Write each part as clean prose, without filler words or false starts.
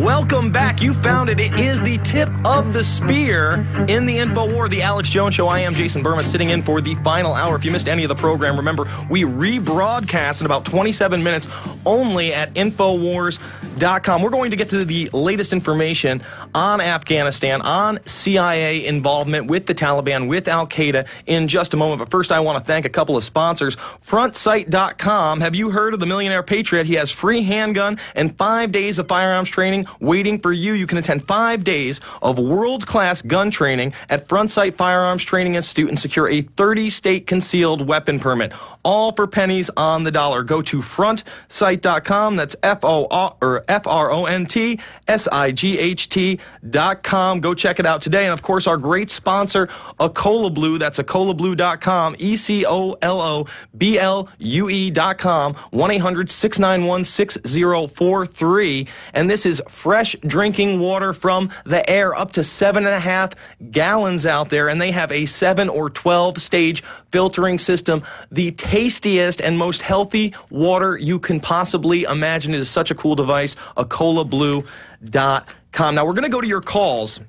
Welcome back. You found it. It is the tip of the spear in the InfoWar, the Alex Jones Show. I am Jason Burma, sitting in for the final hour. If you missed any of the program, remember, we rebroadcast in about 27 minutes only at Infowars.com. We're going to get to the latest information on Afghanistan, on CIA involvement with the Taliban, with Al-Qaeda in just a moment. But first, I want to thank a couple of sponsors. FrontSight.com. Have you heard of the Millionaire Patriot? He has free handgun and 5 days of firearms training waiting for you. You can attend 5 days of world-class gun training at Front Sight Firearms Training Institute and secure a 30-state concealed weapon permit, all for pennies on the dollar. Go to FrontSight.com. That's FrontSight.com. Go check it out today. And, of course, our great sponsor, Acola Blue. That's AcolaBlue.com, ECOLOBLUE.com, 1-800-691-6043. And this is fresh drinking water from the air, up to 7.5 gallons out there. And they have a 7 or 12-stage filtering system. The tastiest and most healthy water you can possibly imagine. It is such a cool device, AcolaBlue.com. Now, we're going to go to your calls.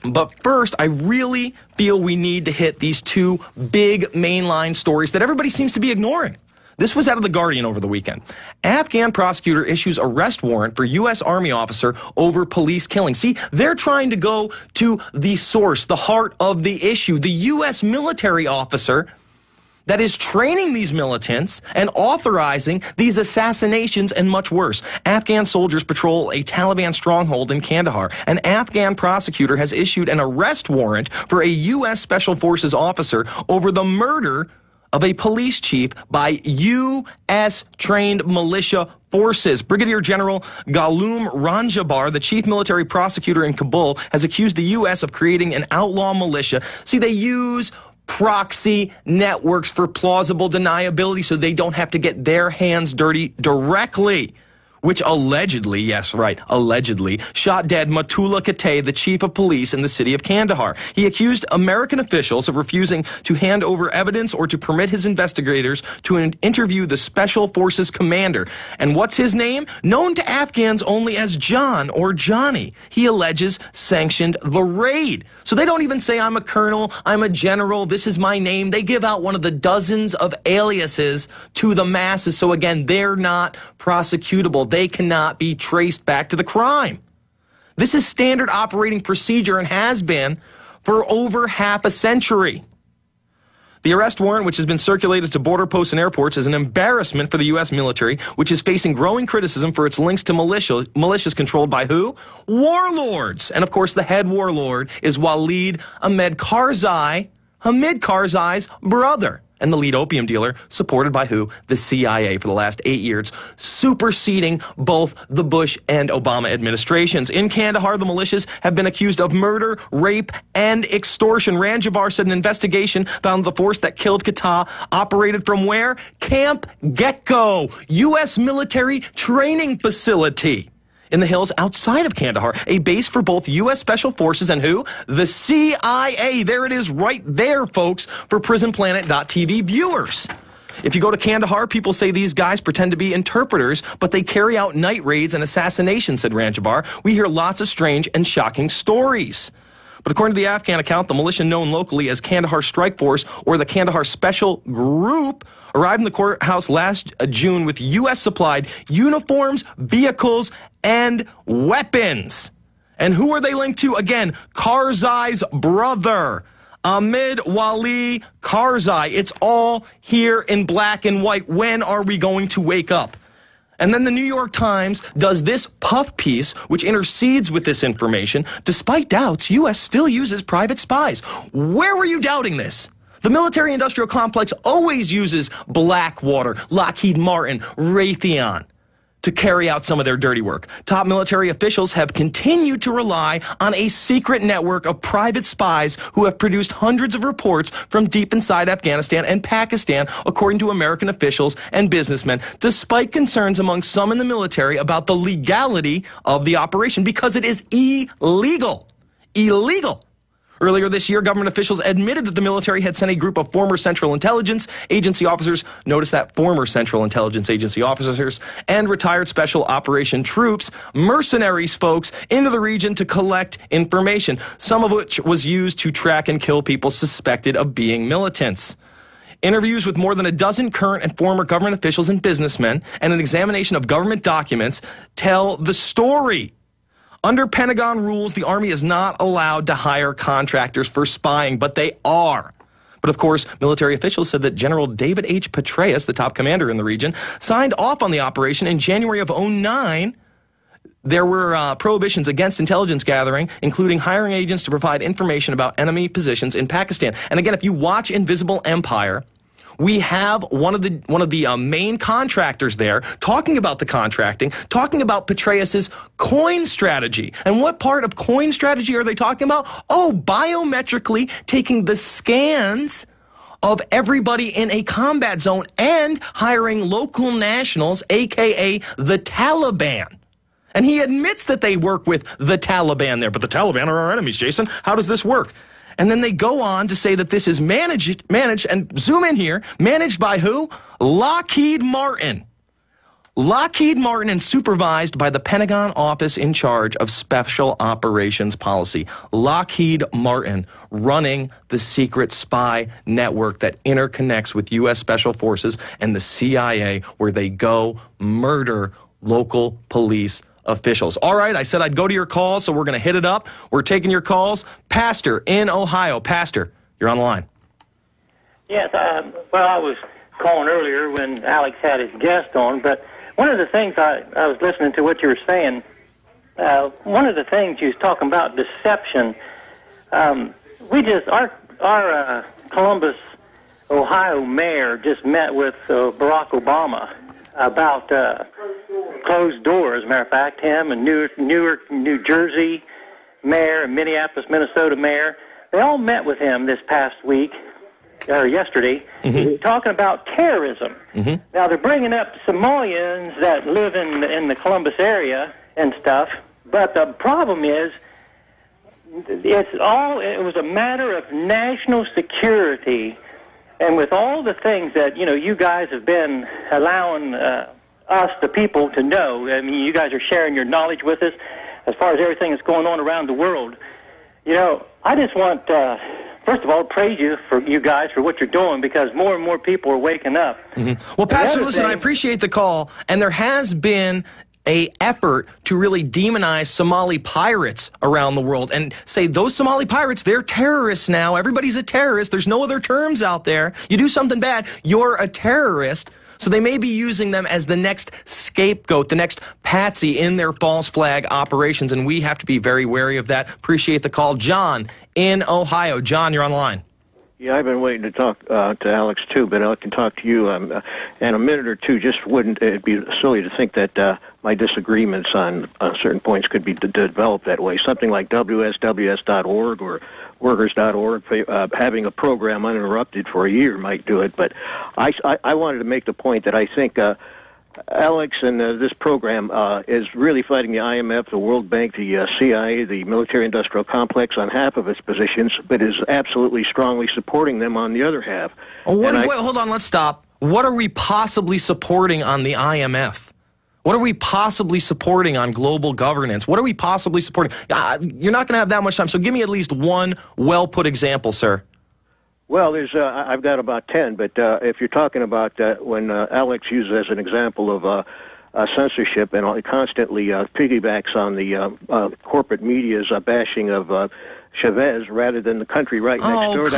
But first, I really feel we need to hit these two big mainline stories that everybody seems to be ignoring. This was out of The Guardian over the weekend. Afghan prosecutor issues arrest warrant for U.S. Army officer over police killing. See, they're trying to go to the source, the heart of the issue. The U.S. military officer that is training these militants and authorizing these assassinations and much worse. Afghan soldiers patrol a Taliban stronghold in Kandahar. An Afghan prosecutor has issued an arrest warrant for a U.S. Special Forces officer over the murder of a police chief by U.S.-trained militia forces. Brigadier General Ghalum Ranjabar, the chief military prosecutor in Kabul, has accused the U.S. of creating an outlaw militia. See, they use proxy networks for plausible deniability so they don't have to get their hands dirty directly, which allegedly, yes, right, allegedly, shot dead Matullah Katay, the chief of police in the city of Kandahar. He accused American officials of refusing to hand over evidence or to permit his investigators to interview the Special Forces commander. And what's his name? Known to Afghans only as John or Johnny. He alleges sanctioned the raid. So they don't even say, I'm a colonel, I'm a general, this is my name. They give out one of the dozens of aliases to the masses. So again, they're not prosecutable. They cannot be traced back to the crime. This is standard operating procedure and has been for over half a century. The arrest warrant, which has been circulated to border posts and airports, is an embarrassment for the U.S. military, which is facing growing criticism for its links to militias controlled by who? Warlords. And, of course, the head warlord is Walid Ahmed Karzai, Hamid Karzai's brother, and the lead opium dealer, supported by who? The CIA for the last 8 years, superseding both the Bush and Obama administrations. In Kandahar, the militias have been accused of murder, rape, and extortion. Ranjabar said an investigation found the force that killed Katay operated from where? Camp Gecko, U.S. military training facility in the hills outside of Kandahar, a base for both U.S. Special Forces and who? The CIA. There it is right there, folks, for PrisonPlanet.tv viewers. If you go to Kandahar, people say these guys pretend to be interpreters, but they carry out night raids and assassinations, said Ranjabar. We hear lots of strange and shocking stories. But according to the Afghan account, the militia known locally as Kandahar Strike Force or the Kandahar Special Group arrived in the courthouse last June with U.S.-supplied uniforms, vehicles, and weapons. And who are they linked to? Again, Karzai's brother, Ahmed Wali Karzai. It's all here in black and white. When are we going to wake up? And then the New York Times does this puff piece, which intercedes with this information. Despite doubts, U.S. still uses private spies. Where were you doubting this? The military-industrial complex always uses Blackwater, Lockheed Martin, Raytheon to carry out some of their dirty work. Top military officials have continued to rely on a secret network of private spies who have produced hundreds of reports from deep inside Afghanistan and Pakistan, according to American officials and businessmen, despite concerns among some in the military about the legality of the operation, because it is illegal. Illegal. Earlier this year, government officials admitted that the military had sent a group of former Central Intelligence Agency officers, notice that former Central Intelligence Agency officers, and retired Special Operation troops, mercenaries folks, into the region to collect information, some of which was used to track and kill people suspected of being militants. Interviews with more than a dozen current and former government officials and businessmen and an examination of government documents tell the story. Under Pentagon rules, the Army is not allowed to hire contractors for spying, but they are. But of course, military officials said that General David H. Petraeus, the top commander in the region, signed off on the operation in January of 2009. There were prohibitions against intelligence gathering, including hiring agents to provide information about enemy positions in Pakistan. And again, if you watch Invisible Empire, we have one of the main contractors there talking about the contracting, talking about Petraeus's coin strategy. And what part of coin strategy are they talking about? Oh, biometrically taking the scans of everybody in a combat zone and hiring local nationals, a.k.a. the Taliban. And he admits that they work with the Taliban there. But the Taliban are our enemies, Jason. How does this work? And then they go on to say that this is managed, and zoom in here, managed by who? Lockheed Martin. Lockheed Martin and supervised by the Pentagon office in charge of Special Operations Policy. Lockheed Martin running the secret spy network that interconnects with U.S. Special Forces and the CIA, where they go murder local police officials. All right, I said I'd go to your calls, so we're going to hit it up. We're taking your calls. Pastor in Ohio. Pastor, you're on the line. Yes, well, I was calling earlier when Alex had his guest on, but one of the things I was listening to what you were saying, one of the things you was talking about deception. Our Columbus, Ohio mayor just met with Barack Obama about closed doors. As a matter of fact, him and Newark, New Jersey mayor and Minneapolis, Minnesota mayor, they all met with him this past week, or yesterday, talking about terrorism. Now, they're bringing up Somalians that live in the Columbus area and stuff, but the problem is it was a matter of national security. And with all the things that, you guys have been allowing us, the people, to know, I mean, you guys are sharing your knowledge with us as far as everything that's going on around the world. I just want, first of all, praise you guys for what you're doing, because more and more people are waking up. Well, Pastor, listen, I appreciate the call, and there has been a effort to really demonize Somali pirates around the world and say those Somali pirates, they're terrorists now. Everybody's a terrorist. There's no other terms out there. You do something bad, you're a terrorist. So they may be using them as the next scapegoat, the next patsy in their false flag operations, and we have to be very wary of that. Appreciate the call. John in Ohio. John, you're on the line. Yeah, I've been waiting to talk to Alex, too, but I can talk to you in a minute or two. It'd be silly to think that my disagreements on certain points could be developed that way. Something like WSWS.org or Workers.org, having a program uninterrupted for a year might do it. But I wanted to make the point that I think Alex and this program is really fighting the IMF, the World Bank, the CIA, the military-industrial complex on half of its positions, but is absolutely strongly supporting them on the other half. Wait, hold on, let's stop. What are we possibly supporting on the IMF? What are we possibly supporting on global governance? What are we possibly supporting? You're not going to have that much time, so give me at least one well-put example, sir. Well, I've got about 10, but if you're talking about when Alex uses as an example of censorship and constantly piggybacks on the corporate media's bashing of Chavez rather than the country right next door.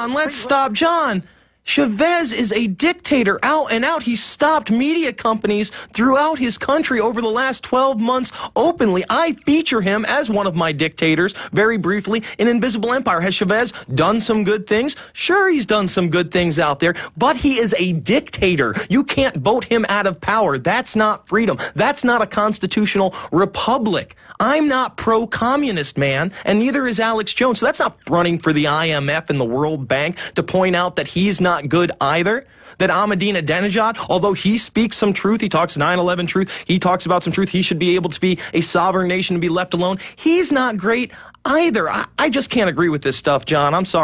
Let's stop, John. Chavez is a dictator out and out. He stopped media companies throughout his country over the last 12 months openly. I feature him as one of my dictators very briefly in Invisible Empire. Has Chavez done some good things? Sure, he's done some good things out there, but he is a dictator. You can't vote him out of power. That's not freedom. That's not a constitutional republic. I'm not pro-communist, man, and neither is Alex Jones. So that's not running for the IMF and the World Bank to point out that he's not not good either. That Ahmadinejad, although he speaks some truth, he talks 9/11 truth, he talks about some truth, he should be able to be a sovereign nation and be left alone. He's not great either. I just can't agree with this stuff, John. I'm sorry.